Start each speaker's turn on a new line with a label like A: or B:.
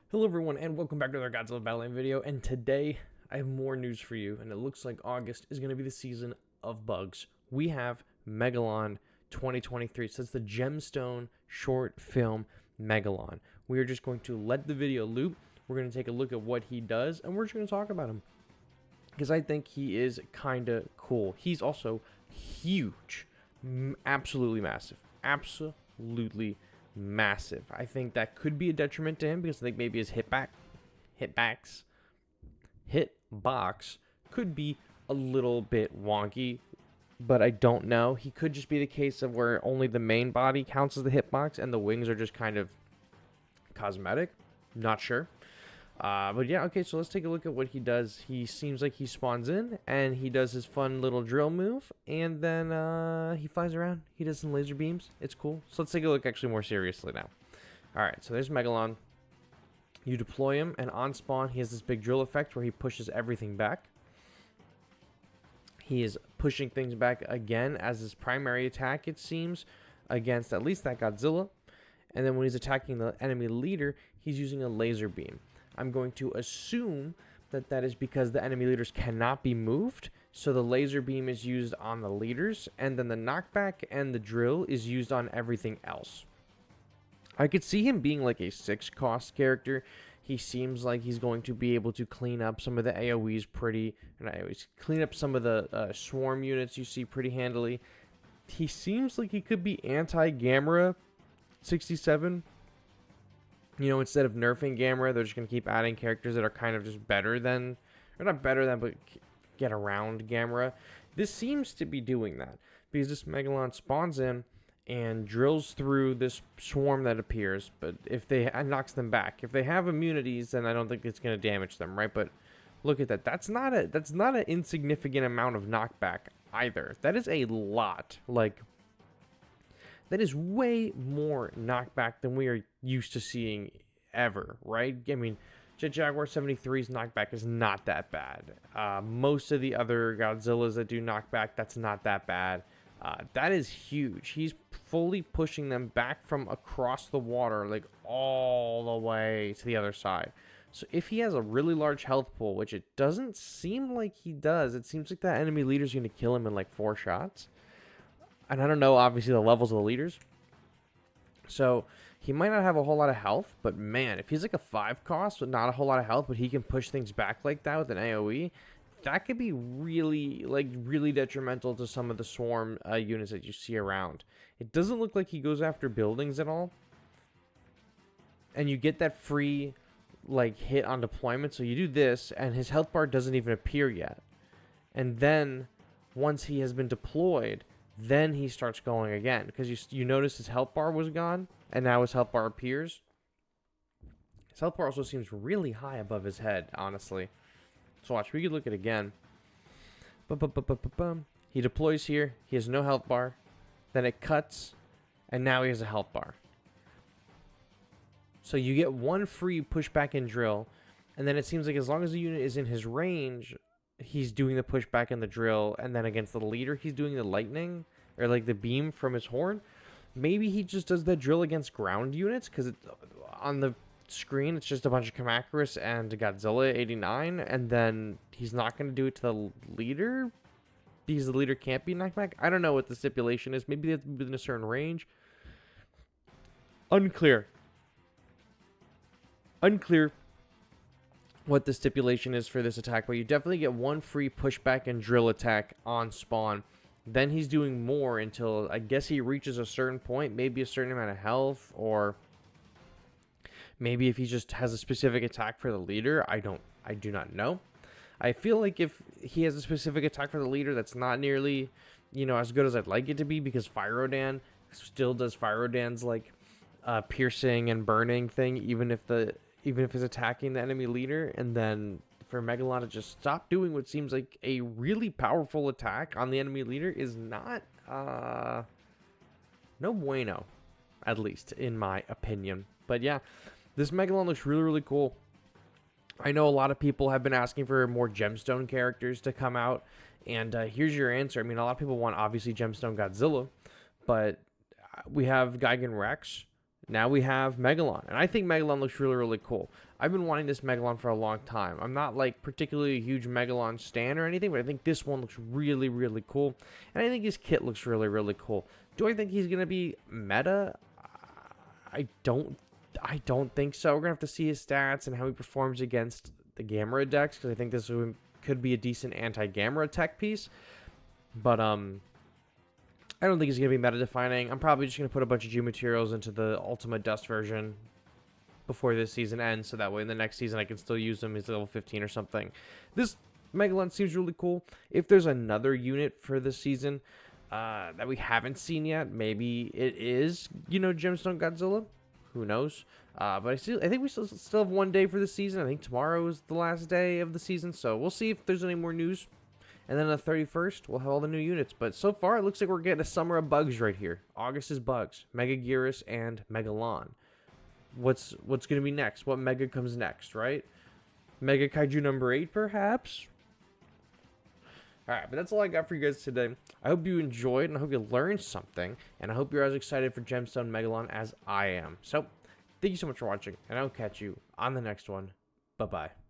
A: Hello everyone and welcome back to another Godzilla Battle Line video, and today I have more news for you, and it looks like August is going to be the season of bugs. We have Megalon 2023, so it's the Gemstone short film Megalon. We are just going to let the video loop, we're going to take a look at what he does, and we're just going to talk about him. Because I think he is kind of cool. He's also huge. Absolutely massive. Absolutely massive. I think that could be a detriment to him because I think maybe his hitbox could be a little bit wonky, but I don't know. He could just be the case of where only the main body counts as the hitbox and the wings are just kind of cosmetic. Not sure. But yeah, okay, so let's take a look at what he does. He seems like he spawns in, and he does his fun little drill move, and then he flies around. He does some laser beams. It's cool. So let's take a look actually more seriously now. Alright, so there's Megalon. You deploy him, and on spawn, he has this big drill effect where he pushes everything back. He is pushing things back again as his primary attack, it seems, against at least that Godzilla. And then when he's attacking the enemy leader, he's using a laser beam. I'm going to assume that that is because the enemy leaders cannot be moved, so the laser beam is used on the leaders, and then the knockback and the drill is used on everything else. I could see him being like a 6-cost character. He seems like he's going to be able to clean up some of the AoEs clean up some of the swarm units you see pretty handily. He seems like he could be anti-Gamera 67. You know, instead of nerfing Gamera, they're just going to keep adding characters that are kind of just better than, or not better than, but get around Gamera. This seems to be doing that, because this Megalon spawns in and drills through this swarm that appears, but if they knocks them back. If they have immunities, then I don't think it's going to damage them, right? But look at that. That's not an insignificant amount of knockback either. That is a lot. Like, that is way more knockback than we are used to seeing ever, right? I mean, Jet Jaguar 73's knockback is not that bad. Most of the other Godzillas that do knockback, that's not that bad. That is huge. He's fully pushing them back from across the water, like all the way to the other side. So if he has a really large health pool, which it doesn't seem like he does, it seems like that enemy leader's going to kill him in like 4 shots. And I don't know, obviously, the levels of the leaders. So he might not have a whole lot of health, but man, if he's like a 5 cost with not a whole lot of health, but he can push things back like that with an AoE, that could be really detrimental to some of the swarm units that you see around. It doesn't look like he goes after buildings at all. And you get that free like hit on deployment. So you do this, and his health bar doesn't even appear yet. And then once he has been deployed, then he starts going again, because you notice his health bar was gone, and now his health bar appears. His health bar also seems really high above his head, honestly. So watch, we could look at it again. He deploys here, he has no health bar, then it cuts, and now he has a health bar. So you get one free pushback and drill, and then it seems like as long as the unit is in his range, he's doing the pushback and the drill, and then against the leader, he's doing the lightning, or like the beam from his horn. Maybe he just does the drill against ground units, because on the screen, it's just a bunch of Kamacuras and Godzilla 89, and then he's not going to do it to the leader, because the leader can't be knocked back. I don't know what the stipulation is. Maybe it's within a certain range. Unclear what the stipulation is for this attack, but you definitely get one free pushback and drill attack on spawn. Then he's doing more until I guess he reaches a certain point, maybe a certain amount of health, or maybe if he just has a specific attack for the leader. I do not know. I feel like if he has a specific attack for the leader, that's not nearly, as good as I'd like it to be, because Fyrodan still does Fyrodan's like piercing and burning thing, even if it's attacking the enemy leader. And then for Megalon to just stop doing what seems like a really powerful attack on the enemy leader is not no bueno, at least in my opinion. But yeah, this Megalon looks really cool. I know a lot of people have been asking for more Gemstone characters to come out, and here's your answer. I mean, a lot of people want obviously Gemstone Godzilla, but we have Gigan Rex, now we have Megalon. And I think Megalon looks really, really cool. I've been wanting this Megalon for a long time. I'm not like particularly a huge Megalon stan or anything, but I think this one looks really, really cool. And I think his kit looks really, really cool. Do I think he's going to be meta? I don't think so. We're going to have to see his stats and how he performs against the Gamera decks, because I think this could be a decent anti-Gamera tech piece. But I don't think he's going to be meta-defining. I'm probably just going to put a bunch of G materials into the Ultimate Dust version before this season ends, so that way in the next season I can still use him. He's level 15 or something. This Megalon seems really cool. If there's another unit for this season that we haven't seen yet, maybe it is, you know, Gemstone Godzilla. Who knows? But I think we still have 1 day for the season. I think tomorrow is the last day of the season, so we'll see if there's any more news. And then on the 31st, we'll have all the new units. But so far, it looks like we're getting a summer of bugs right here. August is bugs. Megaguirus and Megalon. What's going to be next? What Mega comes next, right? Mega Kaiju number 8, perhaps? Alright, but that's all I got for you guys today. I hope you enjoyed, and I hope you learned something. And I hope you're as excited for Gemstone Megalon as I am. So, thank you so much for watching, and I'll catch you on the next one. Bye-bye.